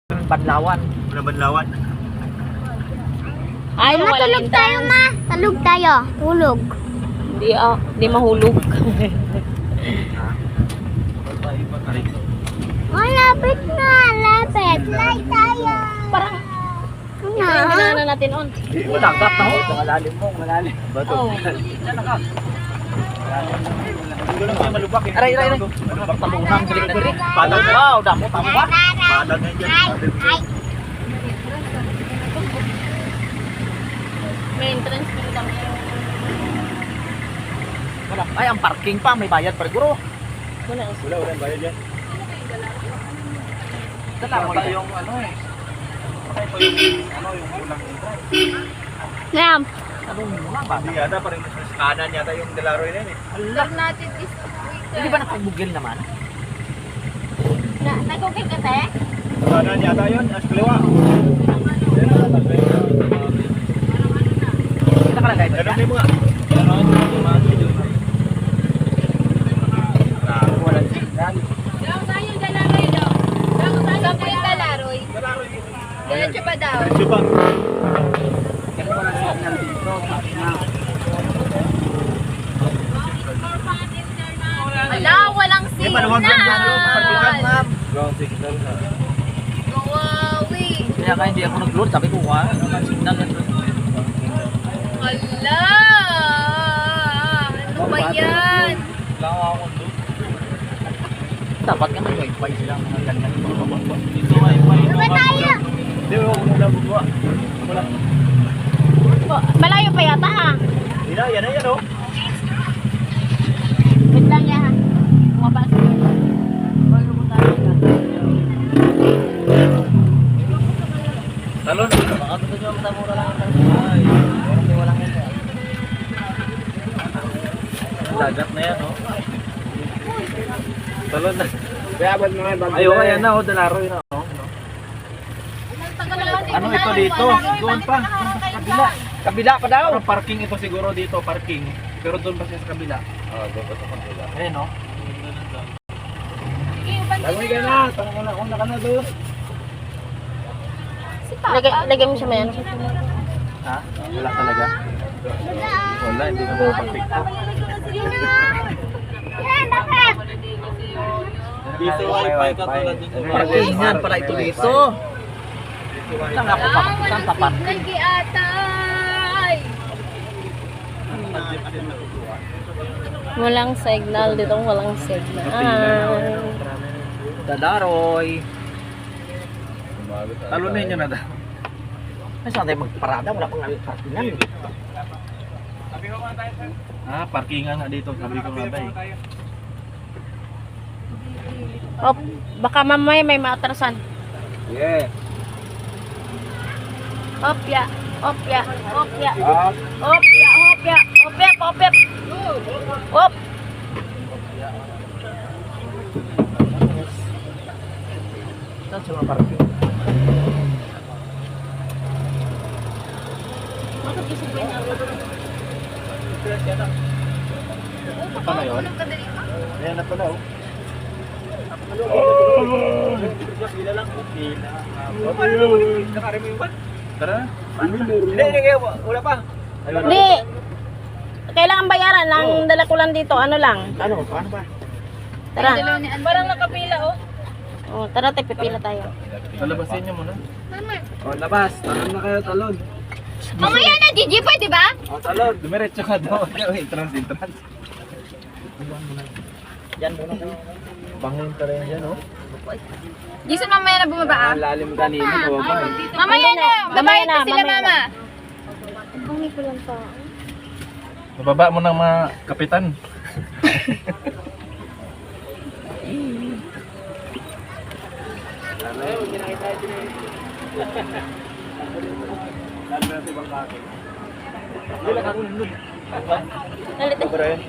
Banlawan. Banlawan. Ay, Matulog tayo, ma. Tulog tayo. Tulog. Hindi mahulog. Malapit na. Lapit. Light tayo. Parang, ito yung ginana natin on. Dagat na ho. Malalim mo, malalim. Bato. Oh. Hindi lang kayo malubak eh. Aray. Malubak talunan. Dali. Padag. Wow, damo. Tama ba? Padag na dyan. Ay. May entrance fee kami. Wala. Ay, ang parking pa. May bayad pa guro. Wala. Wala bayad dyan. Dala mo yung ano eh. Patay pa yung ulang entrance. Ngam. Ano mo lang ba? Hindi yata parang mas kanan yata yung Delaroy na yun eh. Love natin is Hindi ba nakapag-google naman? Nag-okay ka, te? Kanan yata yun, as kaliwa. Kita ka lang guys. Ganun mo nga. Wala signal. Daw tayo Dalaroy daw. Daw tayo yung Dalaroy. Diretso pa daw. Diretso pa. Kasi wala signal dito. Ala, walang Eh, maluwag lang dyan. Parkingan, signal. ma'am. Ground signal na. Gawawi. Kaya kaya hindi ako nag-load. Sabi ko, wala signal yan. Ala. Ano ba yan? Lang ako doon. Dapat nga may wifi silang mga ganyan. Dito wifi. Diba tayo? Hindi, wala bugwa. Wala. Malayo pa yata ha. Yan na yan oh. Wait lang yan ha. Mabasa. Talon. Baka gusto nyo matamura lang ang ay. Hindi walang yan. Dagat na yan oh. Talon na. Kaya ba mga bago? Ayun, ayan na oh, Delaroy na oh. Ano ito dito? Doon pa. Kabila. Kabila pa daw. Parang parking ito siguro dito, parking. Pero doon pa siya sa kabila. Doon pa sa kabila. Ayan o. Lagay ka na, parang una ka na doon. Lagay mo siya mayan. Ha? Wala talaga? Wala, hindi na makapag-tiktok. Yan, bakit? Dito wifi katulad dito. Parkingan pala ito dito. Saan ako pa? Saan pa parking? Lagi atay. Walang signal dito, walang signal. Dalaroy. Talunin nyo na daw. Ay, saan tayo magparada? Wala pang parkingan. Parkingan nga dito, sabi ko nga ba eh. Oh, baka mamaya may maatrasan. Yeah. Opya, opya, opya. Up. Opya, opya, opya, opya. Op. Saan sa mga parking? Ito na yun? Ayan na pala oh. Pila lang. Nakari mo yung ban? Tara. Hindi, wala pa. Hindi. Kailangan bayaran lang, dala ko lang dito. Ano lang? Ano? Paano ba? Tara. Parang nakapila oh. Oh, tara tayo, pipila tayo. Palabasin nyo muna. O, labas. Talon na kayo, talon. Mamaya na, Gigi, pwede ba? O, talon. Dumiretso ka doon. Entrance. Yan muna kayo. Bangin ka rin yan, oh. Jason, mamaya na bumaba ah. Lalim kanina, baba. Mamaya na, babayad na sila mama. Mababa mo ng mga kapitan. Nalit eh. Brian.